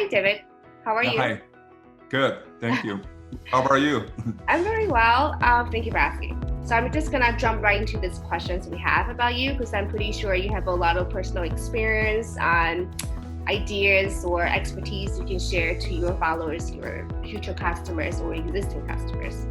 Hi, David. How are you? Hi, good, thank you. How about you? I'm very well. Thank you for asking. So I'm just gonna jump right into these questions we have about you because I'm pretty sure you have a lot of personal experience and ideas or expertise you can share to your followers, your future customers or existing customers.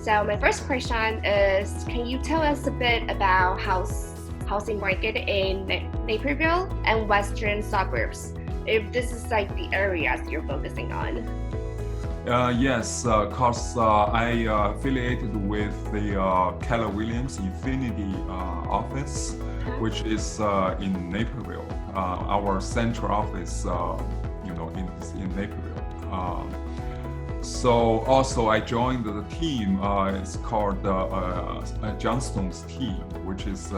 So my first question is, can you tell us a bit about housing market in Naperville and western suburbs? If this is like the areas you're focusing on. Yes, cause I affiliated with the Keller Williams Infinity office, which is in Naperville. Our central office, in Naperville. So also I joined the team. It's called Johnstone's team, which is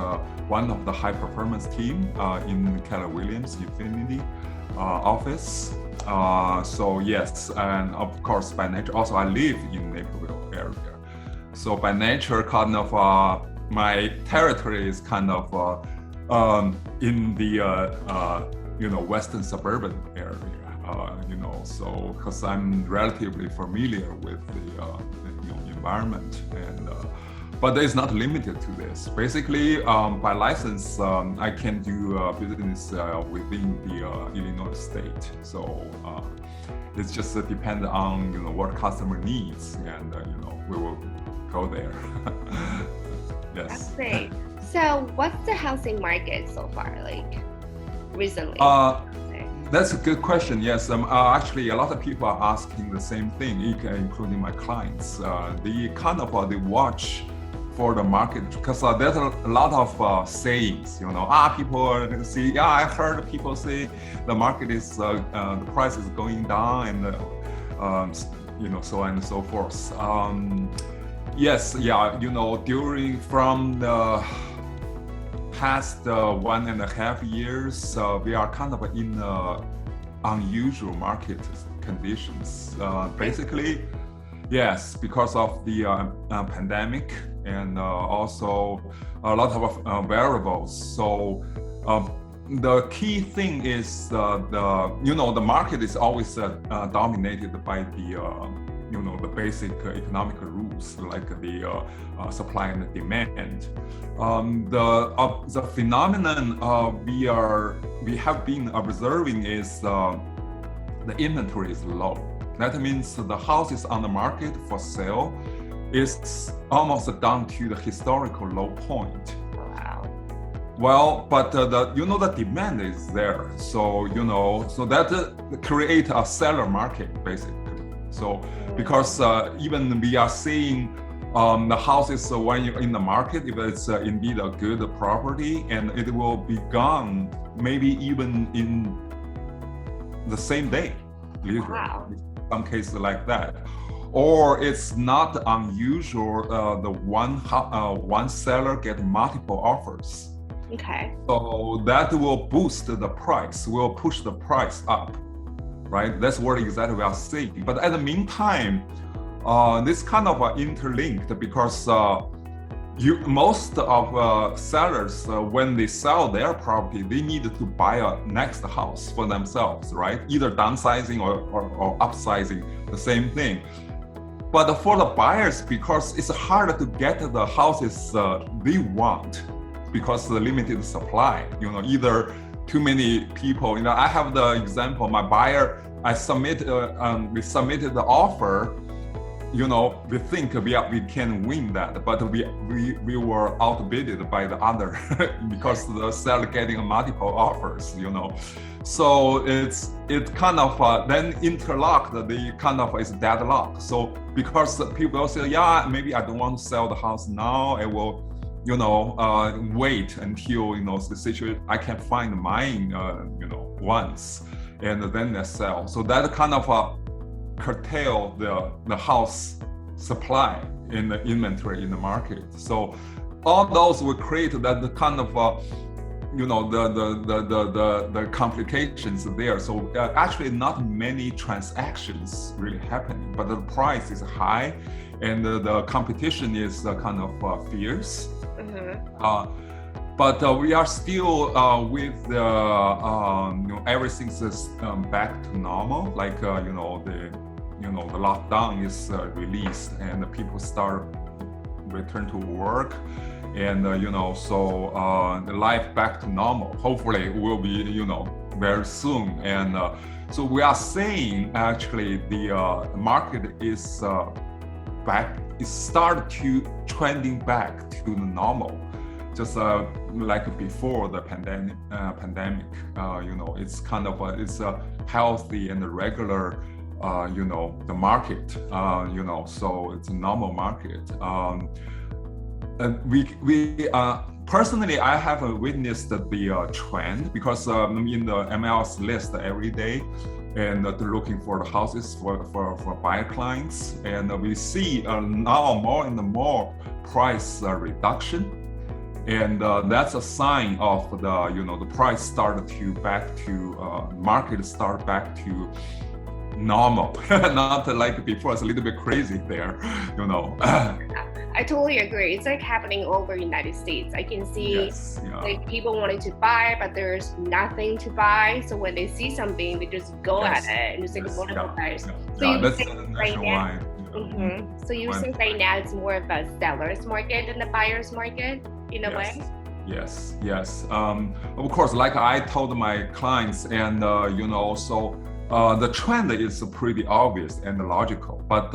one of the high performance team in Keller Williams Infinity office. So yes, and of course by nature, also I live in Naperville area. So by nature, kind of my territory is kind of in the western suburban area. So because I'm relatively familiar with the environment, and but it's not limited to this. Basically, by license, I can do business within the Illinois state. So it's just depend on what customer needs, and we will go there. Yes. That's great. So what's the housing market so far, like recently? That's a good question. Yes, actually, a lot of people are asking the same thing, including my clients. They kind of they watch for the market because there's a lot of sayings. People say, I heard people say the market is the price is going down, and so on and so forth. Yes, yeah, during from the past 1.5 years, we are kind of in unusual market conditions. Basically, yes, because of the pandemic and also a lot of variables. So the key thing is the market is always dominated by the basic economic rules like the supply and demand. The phenomenon we have been observing is the inventory is low. That means the houses on the market for sale is almost down to the historical low point. Wow. Well, but the demand is there. So so that create a seller market basically. So because even we are seeing the houses when you're in the market, if it's indeed a good property, and it will be gone maybe even in the same day, literally. Wow. Some cases like that. Or it's not unusual the one seller get multiple offers. Okay. So that will boost the price, will push the price up. Right, that's what exactly we are seeing. But at the meantime, this kind of interlinked because most of sellers, when they sell their property, they need to buy a next house for themselves, right? Either downsizing or upsizing, the same thing. But for the buyers, because it's harder to get the houses they want because of the limited supply, either too many people. I have the example. My buyer, we submitted the offer. We think we can win that, but we were outbid by the other because the seller getting multiple offers. So it kind of then interlocked. The kind of is deadlocked. So because people say, yeah, maybe I don't want to sell the house now. I will wait until the situation I can find mine once, and then they sell. So that kind of curtail the house supply in the inventory in the market. So all those will create that kind of the complications there. So actually not many transactions really happening, but the price is high and the competition is kind of fierce. But we are still with the everything's back to normal. Like the lockdown is released and the people start return to work, and so the life back to normal. Hopefully, will be very soon. And so we are saying actually the market is back. It started to trending back to the normal. Just like before the pandemic, it's kind of it's a healthy and regular, the market, so it's a normal market. And we personally, I have witnessed the trend because in the MLS list every day, and looking for the houses for buyer clients, and we see now more and more price reduction. And that's a sign of the price started to back to market start back to normal, not like before. It's a little bit crazy there, I totally agree. It's like happening all over the United States. I can see like people wanting to buy, but there's nothing to buy. So when they see something, they just go at it and just like wonderful buyers. So you think right now, so you think right now it's more of a seller's market than the buyer's market in a way? Yes. Of course, like I told my clients, and so the trend is pretty obvious and logical. But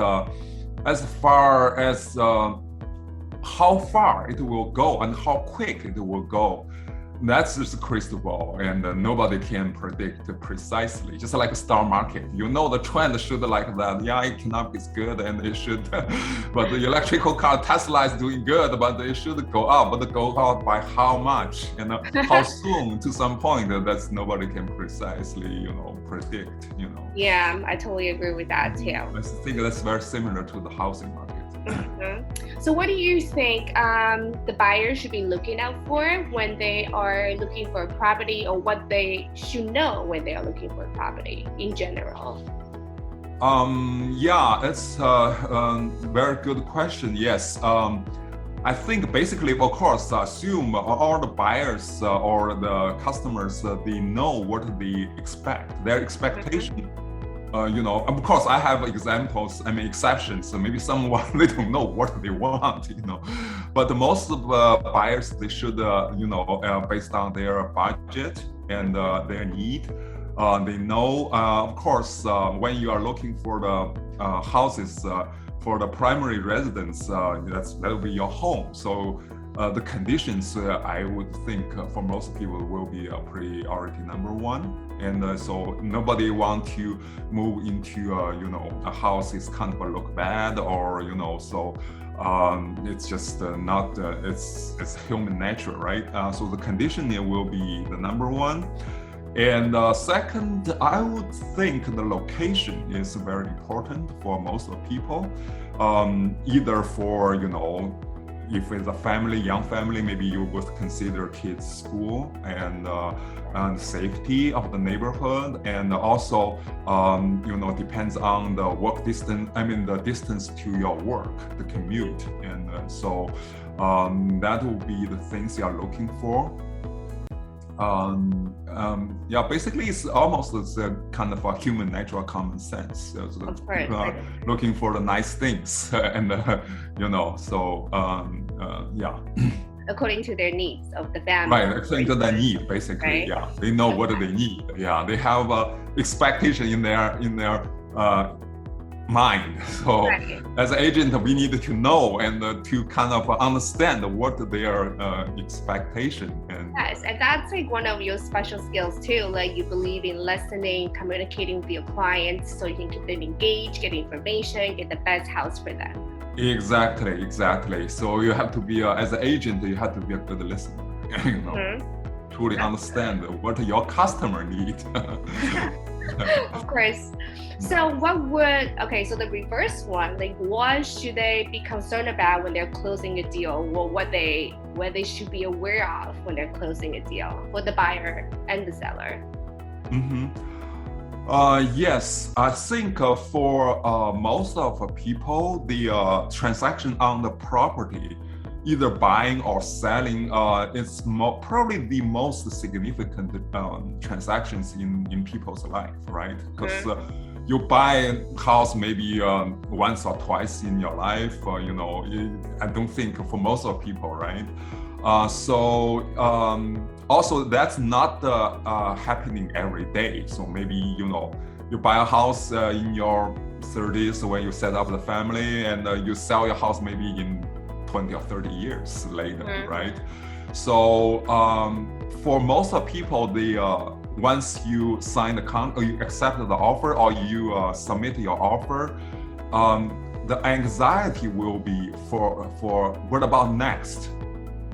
as far as how far it will go and how quick it will go, that's just a crystal ball, and nobody can predict precisely. Just like a stock market, the trend should like that. Yeah, economic is good and it should, but the electrical car Tesla is doing good, but it should go up. But go up by how much and how soon to some point? That's nobody can precisely, predict. Yeah, I totally agree with that too. I think that's very similar to the housing market. So what do you think the buyers should be looking out for when they are looking for a property, or what they should know when they are looking for a property in general? It's a very good question. Yes. I think basically, of course, assume all the buyers or the customers, they know what they expect, their expectation. Of course, I have examples, exceptions. So maybe someone, they don't know what they want, But most of the buyers, they should, based on their budget and their need, they know, of course, when you are looking for the houses for the primary residence, that will be your home. So the conditions, I would think, for most people will be a priority number one. And so nobody want to move into a house is kind of look bad, or so it's just not it's human nature, right? So the condition will be the number one. And second, I would think the location is very important for most of the people, either for if it's a family, young family, maybe you would consider kids' school and safety of the neighborhood, and also depends on the work distance. The distance to your work, the commute, and so that will be the things you are looking for. Basically, it's almost a kind of a human natural common sense. So people are looking for the nice things, and according to their needs of the family. Right, according to their need, basically. Right? Yeah, they know what they need. Yeah, they have expectation in their mind. So as an agent, we need to know and to kind of understand what their expectation. Yes, and that's like one of your special skills too. Like you believe in listening, communicating with your clients, so you can keep them engaged, get information, get the best house for them. Exactly. So you have to be as an agent, you have to be a good listener. Truly understand what your customer needs. Of course. So so the reverse one, like what should they be concerned about when they're closing a deal, or what they should be aware of when they're closing a deal for the buyer and the seller? Yes, I think for most of people, the transaction on the property either buying or selling, it's probably the most significant transactions in people's life, right? Because you buy a house maybe once or twice in your life, I don't think for most of people, right? Also that's not happening every day. So maybe, you buy a house in your 30s when you set up the family, and you sell your house maybe in 20 or 30 years later, right? So for most of people, once you sign the contract, or you accept the offer, or you submit your offer, the anxiety will be for what about next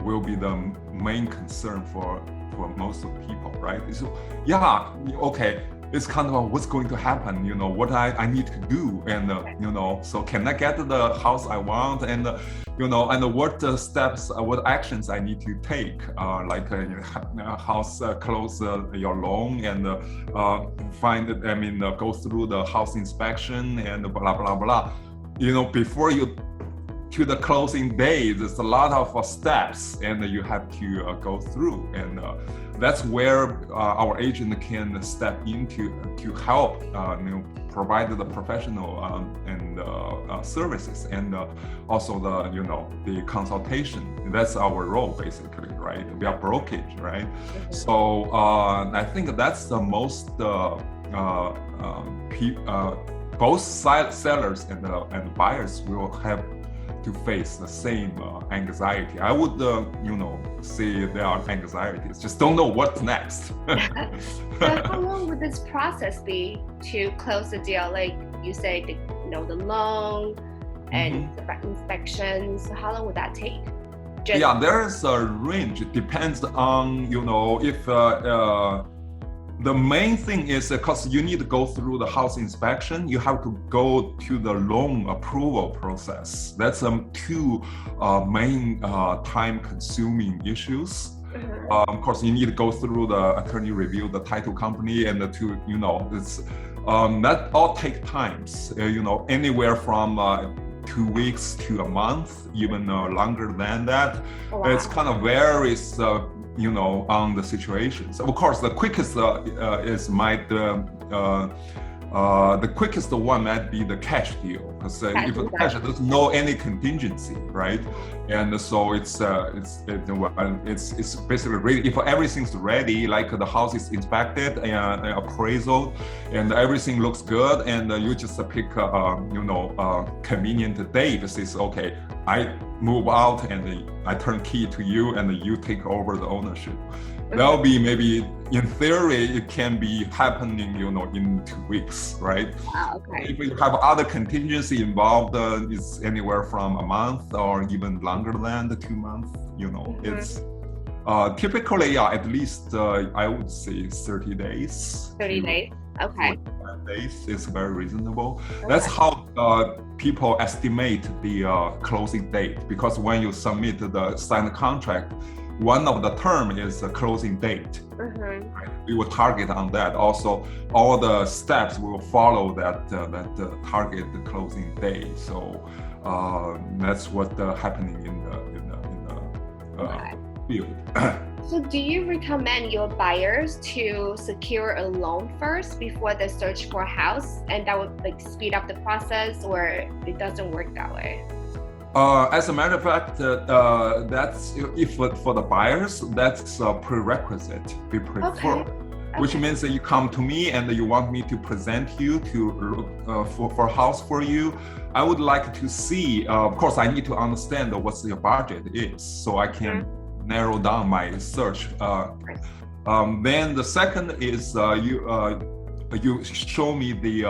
will be the main concern for most of people, right? So yeah, okay, it's kind of what's going to happen, what I need to do, and so can I get the house I want, and and what steps, what actions I need to take, like house close your loan, and go through the house inspection, and blah blah blah. Before you to the closing day, there's a lot of steps, and you have to go through, and that's where our agent can step in to help, provide the professional and services, and also the consultation. That's our role, basically, right? We are brokerage, right? So I think that's the most both sellers and buyers will have to face the same anxiety. I would, say there are anxieties, just don't know what's next. So how long would this process be to close the deal? Like you say, the loan and the inspections. How long would that take? Yeah, there is a range. It depends on, if the main thing is because you need to go through the house inspection, you have to go to the loan approval process. That's two main time-consuming issues. Of course, you need to go through the attorney review, the title company, and it's that all take times. Anywhere from 2 weeks to a month, even longer than that. Wow. It's kind of varies. On the situations. Of course, the quickest the quickest one might be the cash deal, because if the cash there's no any contingency, right? And so it's basically ready. If everything's ready, like the house is inspected and appraisal, and everything looks good, and you just pick a convenient date. Says okay, I move out and I turn key to you, and you take over the ownership. That'll be maybe, in theory, it can be happening, in 2 weeks, right? Wow, okay. If you have other contingency involved, it's anywhere from a month or even longer than the 2 months. It's typically, at least I would say 30 days. 30 days, okay. 45 days is very reasonable. Okay. That's how people estimate the closing date, because when you submit the signed contract, one of the term is a closing date. Right? We will target on that. Also, all the steps will follow that target the closing day. So that's what happening in the field. So do you recommend your buyers to secure a loan first before they search for a house, and that would speed up the process, or it doesn't work that way? As a matter of fact, that's if for the buyers, that's a prerequisite. We prefer, which means that you come to me and you want me to present you to for a house for you. I would like to see. Of course, I need to understand what your budget is, so I can narrow down my search. Then the second is you show me the.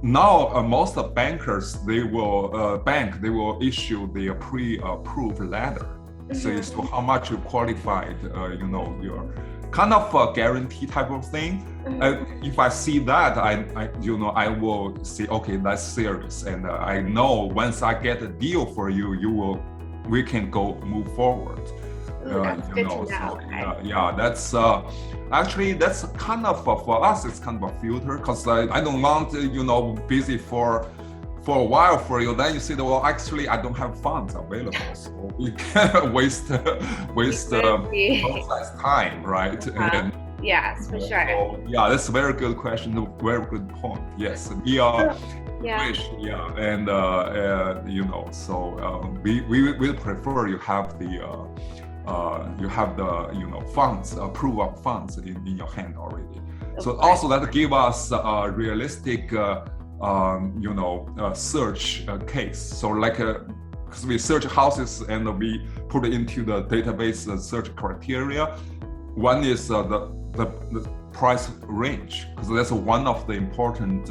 Now, most of bankers, they will issue the pre-approved letter. Says so how much you qualified, your kind of a guarantee type of thing. If I see that, I will say, okay, that's serious, and I know once I get a deal for you, we can move forward. That's good to know. Yeah, that's actually that's kind of for us. It's kind of a filter, because I don't want busy for for a while for you, then you say, well, actually, I don't have funds available, so you can waste both sides' time, right? And, yes, for sure. So, yeah, that's a very good question, a very good point. Yes, we are wish, and so we prefer you have the funds, approval of funds in your hand already. So also that give us a realistic search case. So like because we search houses and we put it into the database search criteria. One is the price range, because that's one of the important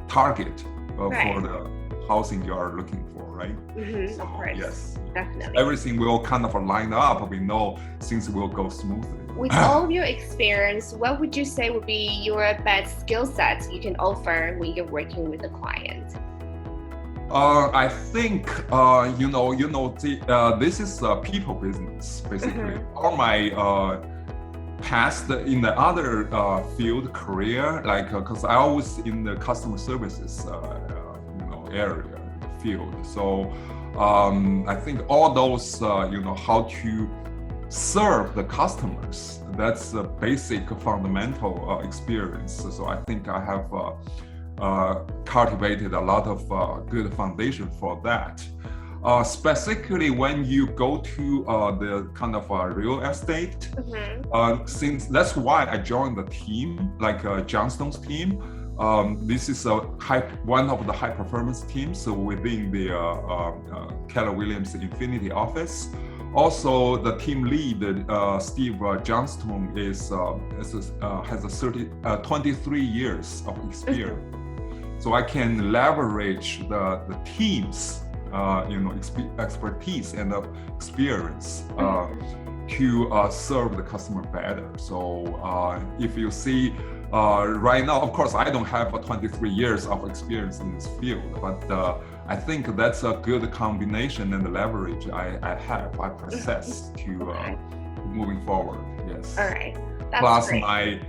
target for the housing you are looking for, right? So, of course. Yes, definitely. Everything will kind of line up. We know things will go smoothly. With all of your experience, what would you say would be your best skill sets you can offer when you're working with a client? I think this is a people business basically. All my past in the other field career, like because I was in the customer services area field. So I think all those how to serve the customers, that's a basic fundamental experience. So I think I have cultivated a lot of good foundation for that. Specifically when you go to the kind of real estate, since that's why I joined the team, like Johnstone's team. This is one of the high performance teams within the Keller Williams Infinity office. Also, the team lead, Steve Johnstone, has 23 years of experience. So I can leverage the team's expertise and experience to serve the customer better. So if you see right now, of course, I don't have 23 years of experience in this field, but I think that's a good combination and the leverage I possess to moving forward. Yes. All right. That's Plus great. my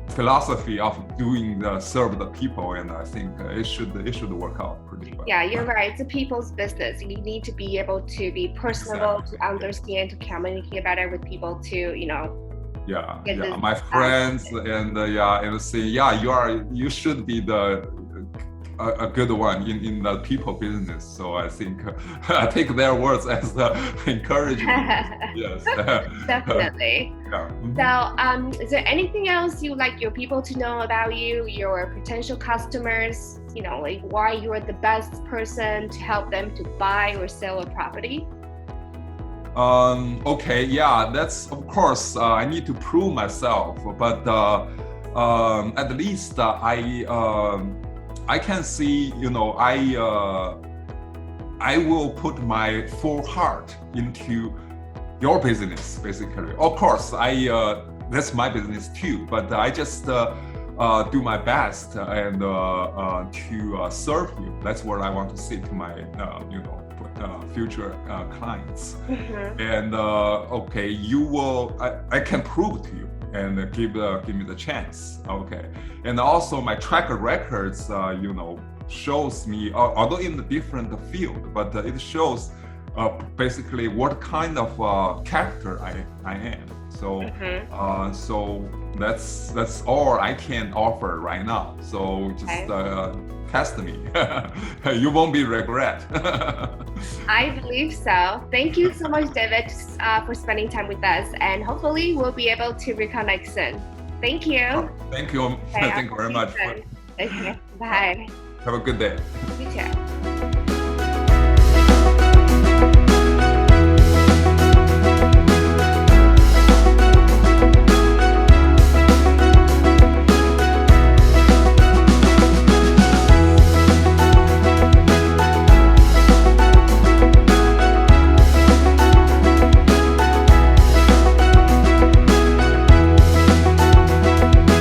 philosophy of doing serve the people, and I think it should work out pretty well. Yeah, you're right. It's a people's business. You need to be able to be personable, to understand, to communicate better with people, to my friends and say you should be a good one in the people business. So I think I take their words as encouragement. Yes, definitely. So is there anything else you'd like your people to know about you, your potential customers, like why you are the best person to help them to buy or sell a property? Okay, that's of course I need to prove myself, but at least I can see, I will put my full heart into your business, basically. Of course, that's my business too, but I just do my best and to serve you. That's what I want to say to my, future clients. And you will. I can prove to you and give me the chance. Okay, and also my track records, shows me, although in a different field, but it shows basically what kind of character I am. So so that's all I can offer right now. So just test me. You won't be regret. I believe so. Thank you so much, David, for spending time with us, and hopefully we'll be able to reconnect soon. Thank you. Thank you. Okay, Thank you very much. Okay, bye. Have a good day. You too.